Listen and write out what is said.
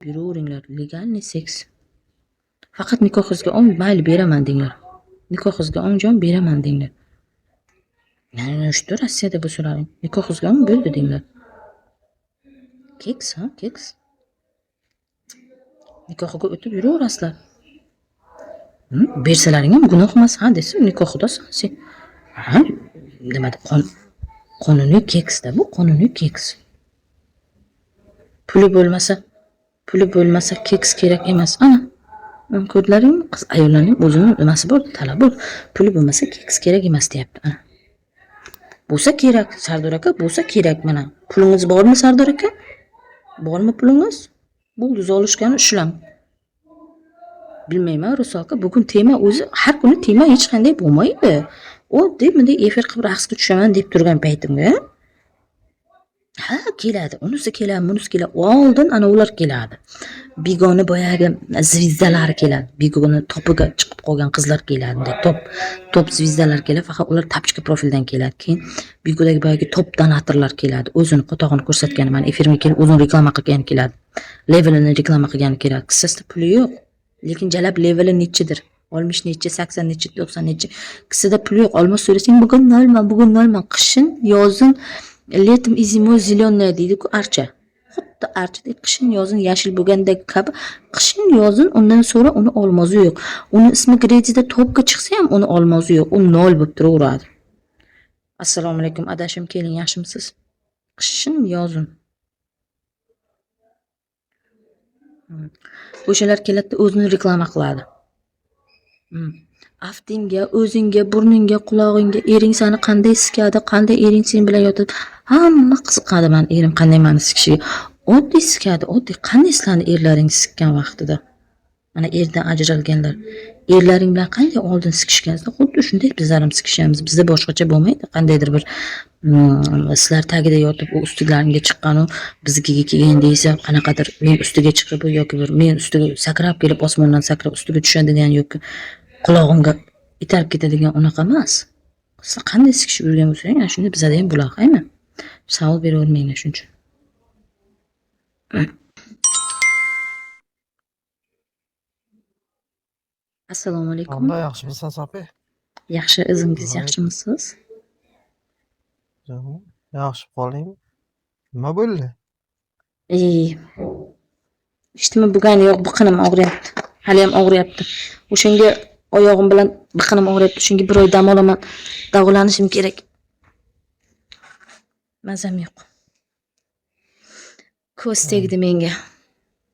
yuraveringlar. Legalniy seks. Faqat nikohingizga ong, mayli beraman denglar. Nikohingizga ongjon beraman denglar. Yani işte Rossiyada bo'lsalaring. Nikohingizga ong bo'ldi denglar. Keks, ha, keks. Nikohiga o'tib yuraverasizlar. Bersalaring ham gunoh emas, ha desa, nikohidasan sen. Ha, demadi qonuniy keksda bu, qonuniy keks. Puli bo'lmasa keks kerak emas. Ana. Ko'rlaring, qiz ayollarning o'zining nimasi bor, talab bor. Puli bo'lmasa keks kerak emas deyapti. Ana. Bo'lsa kerak, Sardor aka, bo'lsa kerak mana. Pulingiz bormi Sardor aka? Bormi pulingiz? Bo'ldi, zolishgani ushlang. Bilmayman, Rusul aka, bugun tema o'zi har kuni tema hech qanday bo'lmaydi. Oddiy bunday efir qilib raqsga tushaman deb turgan paytimga ha keladi, unisi keladi, bunisi keladi. Oldin ana ular keladi. Begona boyagi zvizdalar keladi. Begona topiga chiqib qolgan qizlar keladi. Top zvizdalar keladi, faqat ular tapchka profildan keladi. Keyin begodagi boyagi top donatorlar keladi. O'zini qotog'ini ko'rsatgani, mana efirga kelib o'zini reklama qilgani keladi. Levelini reklama qilgani keladi. Qissasida puli yo'q. Lekin jalab leveli nechidir? 60 nechi, 80 nechi, 90 nechi. Qissada puli yo'q. Olmos so'rasang bugun nolman. Qishin, yozin, letim izimo zilonnoy deydi-ku archa. Xuddi archadek qishin yozin yashil bo'lgandek kabi qishin yozin undan so'ra uni olmozi yo'q. Uni ismi kreditda topga chiqsa ham uni olmozi yo'q. U nol bo'lib turaveradi. Assalomu alaykum adashim, keling, yaxshimisiz? Qishin yozin. O'shalar keladi, o'zini reklama qiladi. Aftingga, o'zingga, burningga, qulog'ingga, ering seni qanday sikadi, qanday ering sen bilan yotib, hamma qiziqadi men erim qanday meni sikishiga. Oddiy sikadi, oddiy. Qanday sizlarni erlaring sikkan vaqtida? Mana erdan ajralganlar. Erlaring bilan qanday oldin sikishgansizlar, xuddi shunday bizlar ham sikishamiz. Bizda boshqacha bo'lmaydi. Qandaydir bir sizlar tagida yotib, u ustilaringga chiqqan u biznikiga kelgan deysa, qanaqadir men ustiga chiqib yoki bir men ustiga sakrab kelib osmondan sakrab ustiga tushadigan yoki qulog'imga itarib ketadigan unaqa emas. Siz qanday sikishib yurgan bo'lsangiz, ana shunda bizda ham bo'laqaymi? Savol beravermanglar shuncha. Assalomu alaykum. Qanday yaxshimisiz Sofi? Yaxshi, o'zingiz yaxshimisiz? Yaxshi qoling. Nima bo'ldi? Ishtimi bo'lgani yo'q, biqinim og'riyapti. Hali ham og'riyapti. O'shanga oyog'im bilan biqinim og'riyapti. Shunga bir oy dam olaman. Davolanishim kerak. Mazam yo'q. Ko'z tegdi menga.